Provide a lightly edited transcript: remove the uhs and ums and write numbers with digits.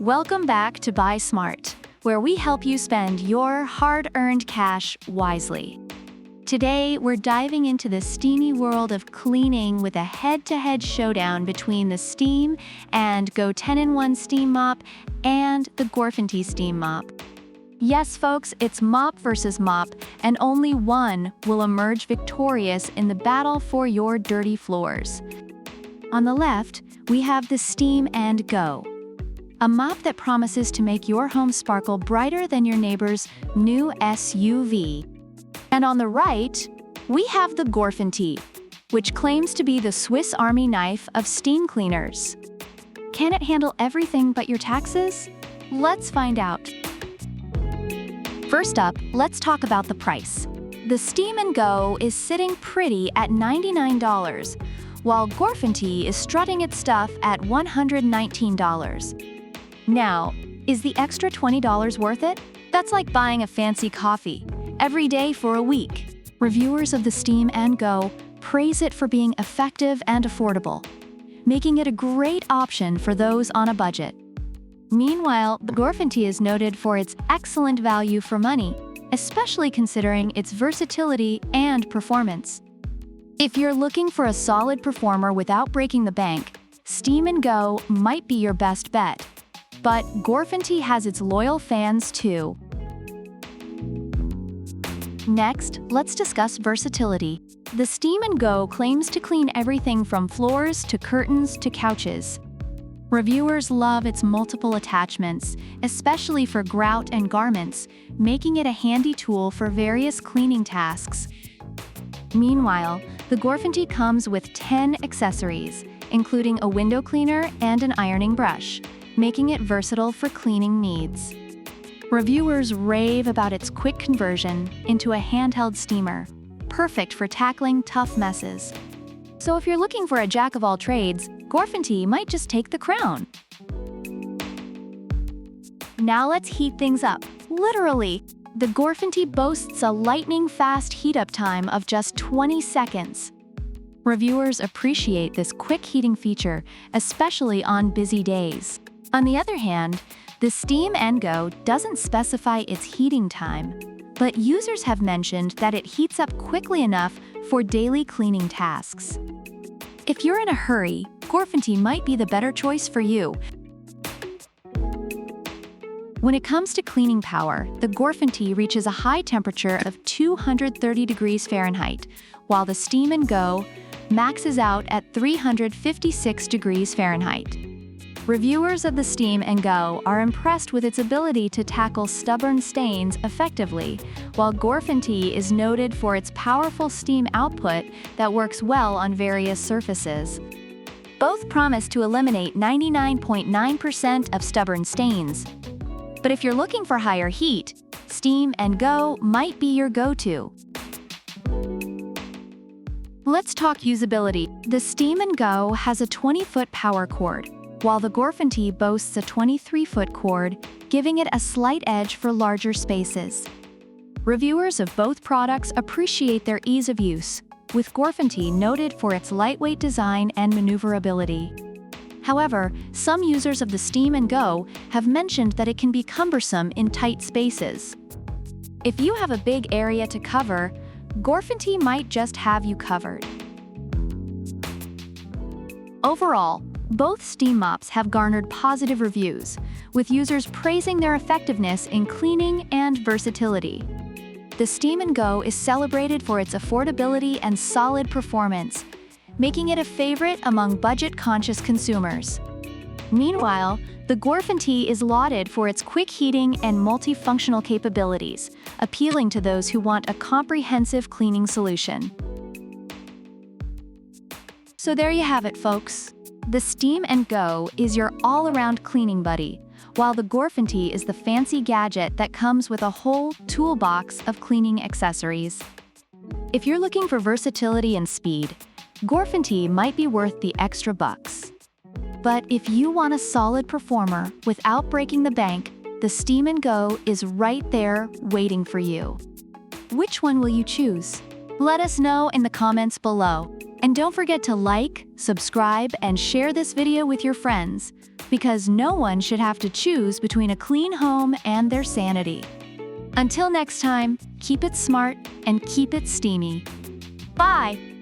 Welcome back to Buy Smart, where we help you spend your hard-earned cash wisely. Today, we're diving into the steamy world of cleaning with a head-to-head showdown between the Steam and Go 10-in-1 Steam Mop and the GorFanty Steam Mop. Yes, folks, it's mop versus mop, and only one will emerge victorious in the battle for your dirty floors. On the left, we have the Steam and Go, a mop that promises to make your home sparkle brighter than your neighbor's new SUV. And on the right, we have the GorFanty, which claims to be the Swiss Army knife of steam cleaners. Can it handle everything but your taxes? Let's find out. First up, let's talk about the price. The Steam and Go is sitting pretty at $99, while GorFanty is strutting its stuff at $119. Now, is the extra $20 worth it? That's like buying a fancy coffee every day for a week. Reviewers of the Steam and Go praise it for being effective and affordable, making it a great option for those on a budget. Meanwhile, the GorFanty is noted for its excellent value for money, especially considering its versatility and performance. If you're looking for a solid performer without breaking the bank, Steam and Go might be your best bet. But GorFanty has its loyal fans too. Next, let's discuss versatility. The Steam and Go claims to clean everything from floors to curtains to couches. Reviewers love its multiple attachments, especially for grout and garments, making it a handy tool for various cleaning tasks. Meanwhile, the GorFanty comes with 10 accessories, including a window cleaner and an ironing brush, making it versatile for cleaning needs. Reviewers rave about its quick conversion into a handheld steamer, perfect for tackling tough messes. So if you're looking for a jack of all trades, GorFanty might just take the crown. Now let's heat things up. Literally, the GorFanty boasts a lightning-fast heat-up time of just 20 seconds. Reviewers appreciate this quick heating feature, especially on busy days. On the other hand, the Steam and Go doesn't specify its heating time, but users have mentioned that it heats up quickly enough for daily cleaning tasks. If you're in a hurry, GorFanty might be the better choice for you. When it comes to cleaning power, the GorFanty reaches a high temperature of 230 degrees Fahrenheit, while the Steam and Go maxes out at 356 degrees Fahrenheit. Reviewers of the Steam and Go are impressed with its ability to tackle stubborn stains effectively, while GorFanty is noted for its powerful steam output that works well on various surfaces. Both promise to eliminate 99.9% of stubborn stains. But if you're looking for higher heat, Steam and Go might be your go-to. Let's talk usability. The Steam and Go has a 20-foot power cord, while the GorFanty boasts a 23-foot cord, giving it a slight edge for larger spaces. Reviewers of both products appreciate their ease of use, with GorFanty noted for its lightweight design and maneuverability. However, some users of the Steam and Go have mentioned that it can be cumbersome in tight spaces. If you have a big area to cover, GorFanty might just have you covered. Overall, both steam mops have garnered positive reviews, with users praising their effectiveness in cleaning and versatility. The Steam and Go is celebrated for its affordability and solid performance, making it a favorite among budget-conscious consumers. Meanwhile, the GorFanty is lauded for its quick heating and multifunctional capabilities, appealing to those who want a comprehensive cleaning solution. So there you have it, folks. The Steam and Go is your all-around cleaning buddy, while the GorFanty is the fancy gadget that comes with a whole toolbox of cleaning accessories. If you're looking for versatility and speed, GorFanty might be worth the extra bucks. But if you want a solid performer without breaking the bank, the Steam and Go is right there waiting for you. Which one will you choose? Let us know in the comments below. And don't forget to like, subscribe, and share this video with your friends, because no one should have to choose between a clean home and their sanity. Until next time, keep it smart and keep it steamy. Bye!